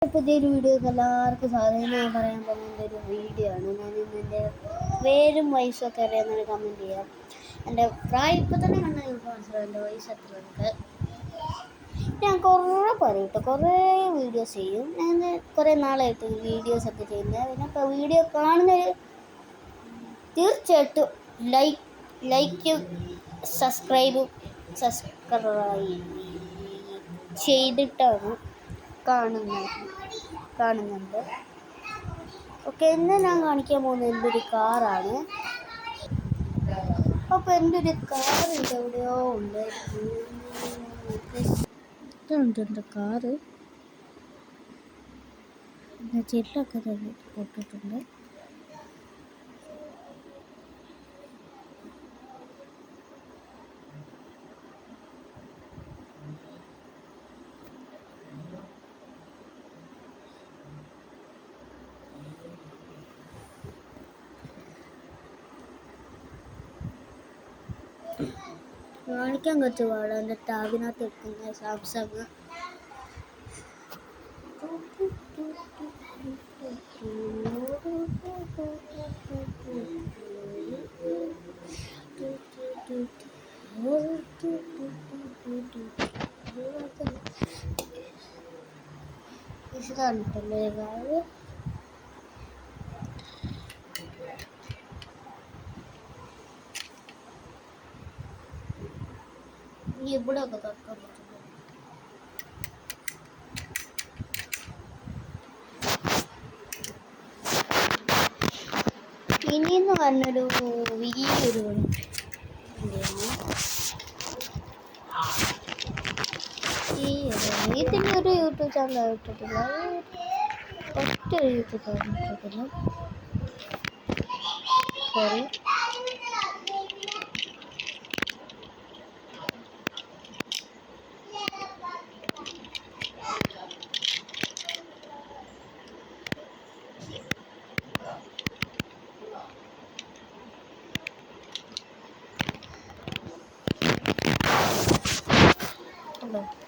പുതിയൊരു വീഡിയോക്ക് എല്ലാവർക്കും സ്വാഗതം. ഞാൻ പറയാൻ പോകുന്ന ഒരു വീഡിയോ ആണ്. ഞാൻ എൻ്റെ പേരും വയസ്സൊക്കെ അറിയാമെന്നൊരു കമൻറ്റ് ചെയ്യാം. എൻ്റെ പ്രായം ഇപ്പം തന്നെ കണ്ടാൽ നിങ്ങൾക്ക് മനസ്സിലാവും എൻ്റെ വയസ്സ് എത്രയൊക്കെ. ഞാൻ കുറേ പറയും കുറേ വീഡിയോസ് ചെയ്യും. ഞാൻ കുറേ നാളായിട്ട് വീഡിയോസൊക്കെ ചെയ്യുന്നത്. പിന്നെ ഇപ്പോൾ വീഡിയോ കാണുന്നവർ തീർച്ചയായിട്ടും ലൈക്കും സബ്സ്ക്രൈബ് ചെയ്തിട്ടാണ് കാണുന്നുണ്ട്. ഓക്കെ, ഇന്ന് ഞാൻ കാണിക്കാൻ പോകുന്നത് എൻ്റെ ഒരു കാറാണ്. അപ്പോൾ എൻ്റെ ഒരു കാർ എവിടെയോ ഉണ്ട്. ഇതുണ്ട് എൻ്റെ കാറ്. ചെല്ലൊക്കെ പൊട്ടിട്ടുണ്ട്. കാണിക്കാൻ കുറച്ച് പാടാണ്. എൻ്റെ ടാബിനകത്ത് വെക്കുന്ന സാംസങ് കണ്ടിട്ടല്ലേ കാര്യം. ഇവിടെ ഒക്കെ തുറക്കാൻ പറ്റുന്നു. ഇനിയെന്ന് പറഞ്ഞൊരു വലിയൊരു ഇതിൻ്റെ ഒരു യൂട്യൂബ് ചാനൽ ഇട്ടിട്ടില്ല. ഒറ്റ യൂട്യൂബ് ചാനൽ ഇട്ടിട്ടില്ല. സോറി.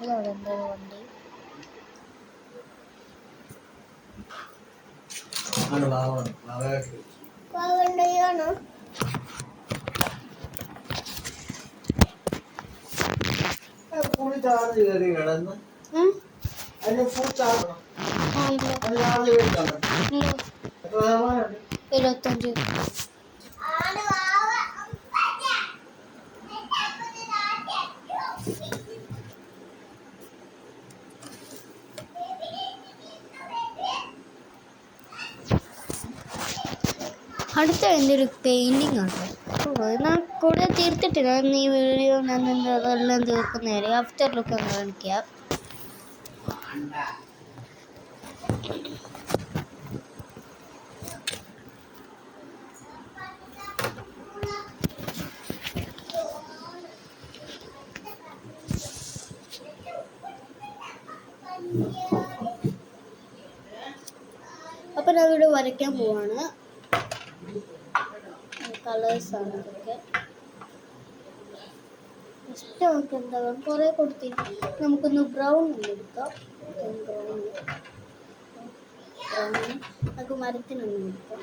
ഇതാണ് എൻ്റെ വണ്ടി. വണ്ടിയാണോ? ഇരുപത്തഞ്ച്. അടുത്ത എൻ്റെ ഒരു പെയിൻറ്റിങ് ആണ്. ഞാൻ കൂടുതൽ തീർത്തിട്ടില്ല. ഈ വീഡിയോ ഞാൻ അതെല്ലാം തീർക്കുന്നവരെ ആഫ്റ്റർ ലുക്ക് ഒന്ന് കാണിക്കാം. അപ്പം ഞാൻ ഇവിടെ വരയ്ക്കാൻ പോവാണ്. കളേഴ്സാണ് ഇതൊക്കെ. ഫസ്റ്റ് നമുക്ക് എന്താകും കുറേ കൊടുത്തിട്ട് നമുക്കൊന്ന് ബ്രൗൺ എടുക്കാം. ബ്രൗൺ നമുക്ക് മരത്തിനൊന്നും എടുക്കാം.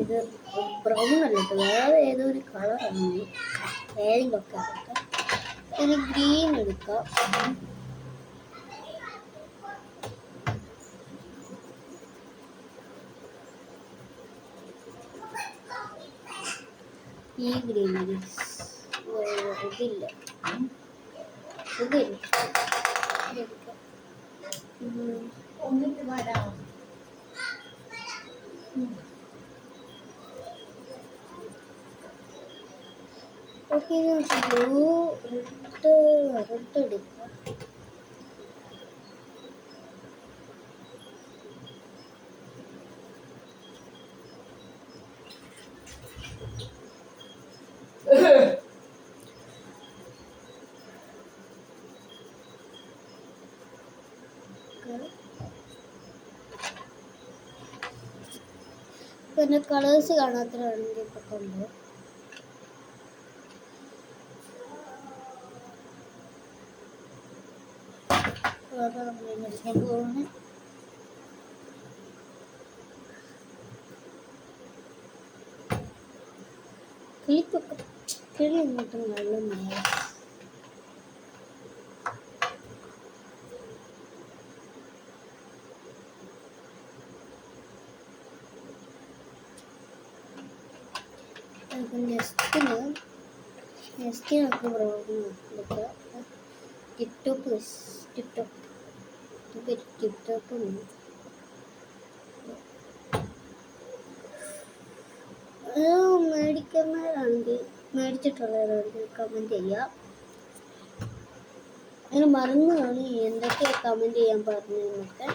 ഇത് ബ്രൗൺ അല്ല, വേറെ ഏതോ ഒരു കളറാണ്. ഏതെങ്കിലും ഒക്കെ ആകട്ടെ. ഇനി ഗ്രീൻ എടുക്കാം. ഈ ഗ്രീൻ ഇതില്ല, ഒന്നിട്ട് വരാം. ഓക്കെ, ബ്ലൂ റെഡ് എടുക്കാം. പിന്നെ കളേഴ്സ് കാണാത്തതാണെങ്കിൽ ഇപ്പൊ കണ്ടു. അടിക്കാൻ പോകുന്നത് കിളിപ്പൊക്കെ കിളി എന്നിട്ട് വെള്ളം നെസ്റ്റിനൊക്കെ പ്രോബ്ലം എടുക്കുക. ടിക്ടോക്ക് മേടിക്കുന്നവരാണെങ്കിൽ മേടിച്ചിട്ടുള്ളവരാണെങ്കിൽ കമൻറ്റ് ചെയ്യുക. അങ്ങനെ മറന്നതാണ് എന്തൊക്കെ കമൻറ്റ് ചെയ്യാൻ പറഞ്ഞതെന്നൊക്കെ.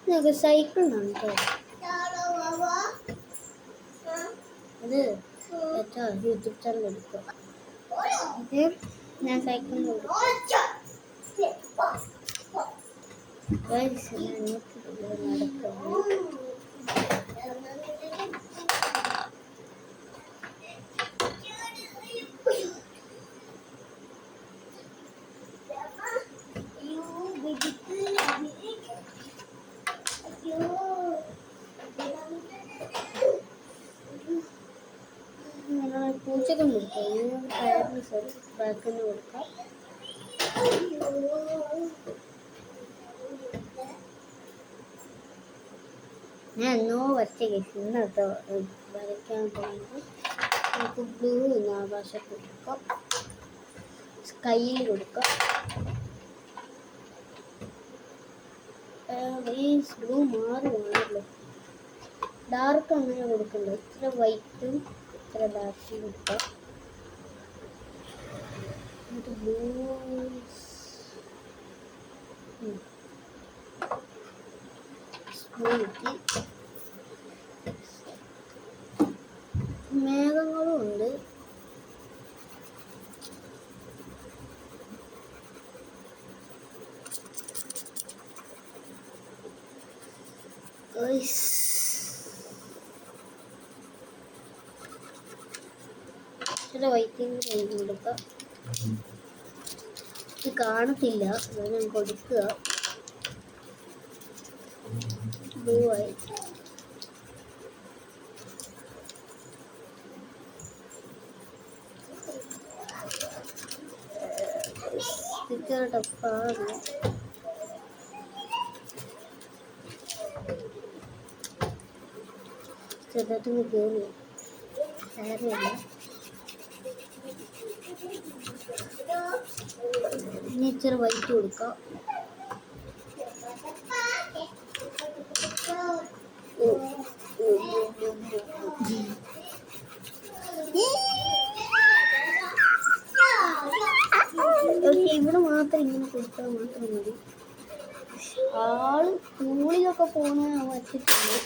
ഞങ്ങൾക്ക് സൈക്കിളിനാണ് കേട്ടോ അത് യൂട്യൂബ് ചാനൽ എടുക്കുക. ഞാൻ സൈക്കിളിൽ നടക്കുക. പൂച്ചക്കും കൊടുക്കാം. ബാക്കിന് കൊടുക്കാം. ഞാൻ എന്നോ വരച്ച കേസ് ഇന്നട്ടോ വരയ്ക്കാൻ പോകുന്നത്. നമുക്ക് ബ്ലൂ എന്ന ആകാശം കൊടുക്കാം. സ്കൈയിൽ കൊടുക്കാം. ഈ ബ്ലൂ മാറുവാണല്ലോ. ഡാർക്ക് അങ്ങനെ കൊടുക്കണ്ട. ഇത്ര വൈറ്റും ഇത്ര ഡാർക്കും കൊടുക്കാം. എന്നിട്ട് ബ്ലൂ മേഘങ്ങളും ഉണ്ട്. വൈറ്റിങ് കൊടുക്കാം. ഇത് കാണത്തില്ല, ഞാൻ കൊടുക്കുക. ബ്ലൂ ആയി ടഫാണ്. ചെറുതായിട്ടൊന്ന് കയറി സാരമില്ല. ഇനി ഇച്ചിരി വൈറ്റ് കൊടുക്കാം. ഇവിടെ മാത്രം ഇങ്ങനെ കൊടുത്താൽ മാത്രം മതി. ആള് സ്കൂളിലൊക്കെ പോണ വച്ചിട്ടുണ്ട്.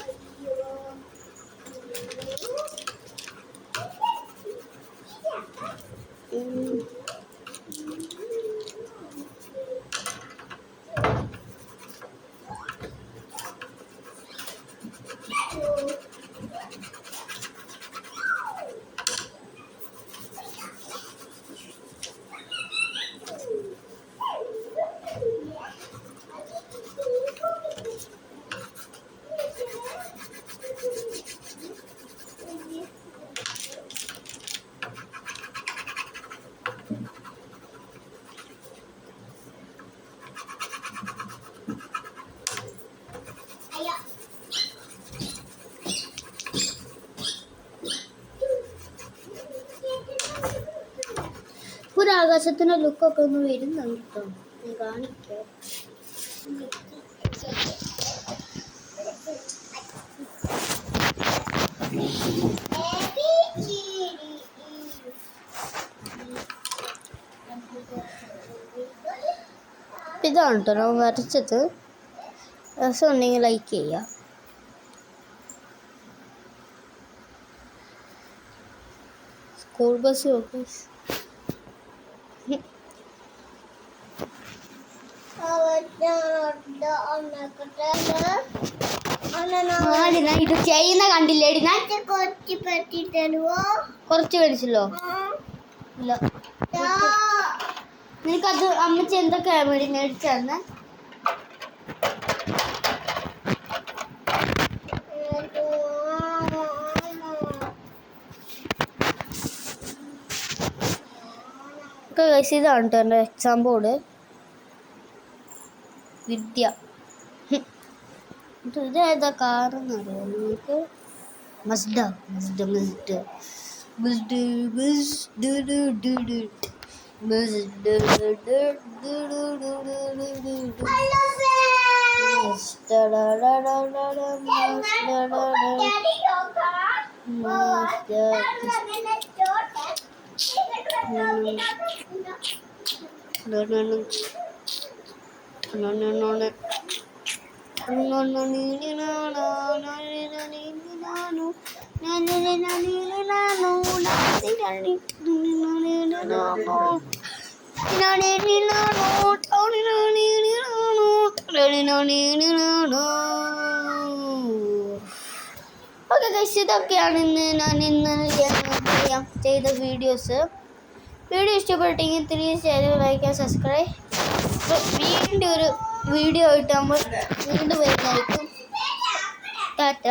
ഒരു ആകാശത്തിന്റെ ലുക്കൊക്കെ ഒന്ന് വരുന്നുണ്ട് കേട്ടോ. ഞാൻ കാണിക്കാം. ഇതാണ് കേട്ടോ ഞാൻ വരച്ചത്. രസമുണ്ടെങ്കിൽ ലൈക്ക് ചെയ്യുക. സ്കൂൾ ബസ് നോക്ക്. ഇത് ചെയ്യുന്ന കണ്ടില്ലേടി ഞാൻ. കുറച്ച് മേടിച്ചല്ലോ. ഇല്ല, നിനക്കത് അമ്മച്ചി എന്തൊക്കെയാ മേടിച്ചതെന്ന്? ഇതാണ് കേട്ടോ എൻ്റെ എക്സാം ബോർഡ്. വിദ്യ. ഇതേതാ കാറെന്ന് അറിയാം നിങ്ങൾക്ക്? മസ്ഡ. ഓക്കെ ഗൈസ്, ഇതൊക്കെയാണ് ഇന്ന് ചെയ്ത വീഡിയോസ്. വീഡിയോ ഇഷ്ടപ്പെട്ടെങ്കിൽ തീർച്ചയായും ലൈക്ക് ആൻഡ് സബ്സ്ക്രൈബ്. വീണ്ടും ഒരു വീഡിയോ ആയിട്ട് നമ്മൾ വീണ്ടും വരുന്നതായിരിക്കും. ടാറ്റ.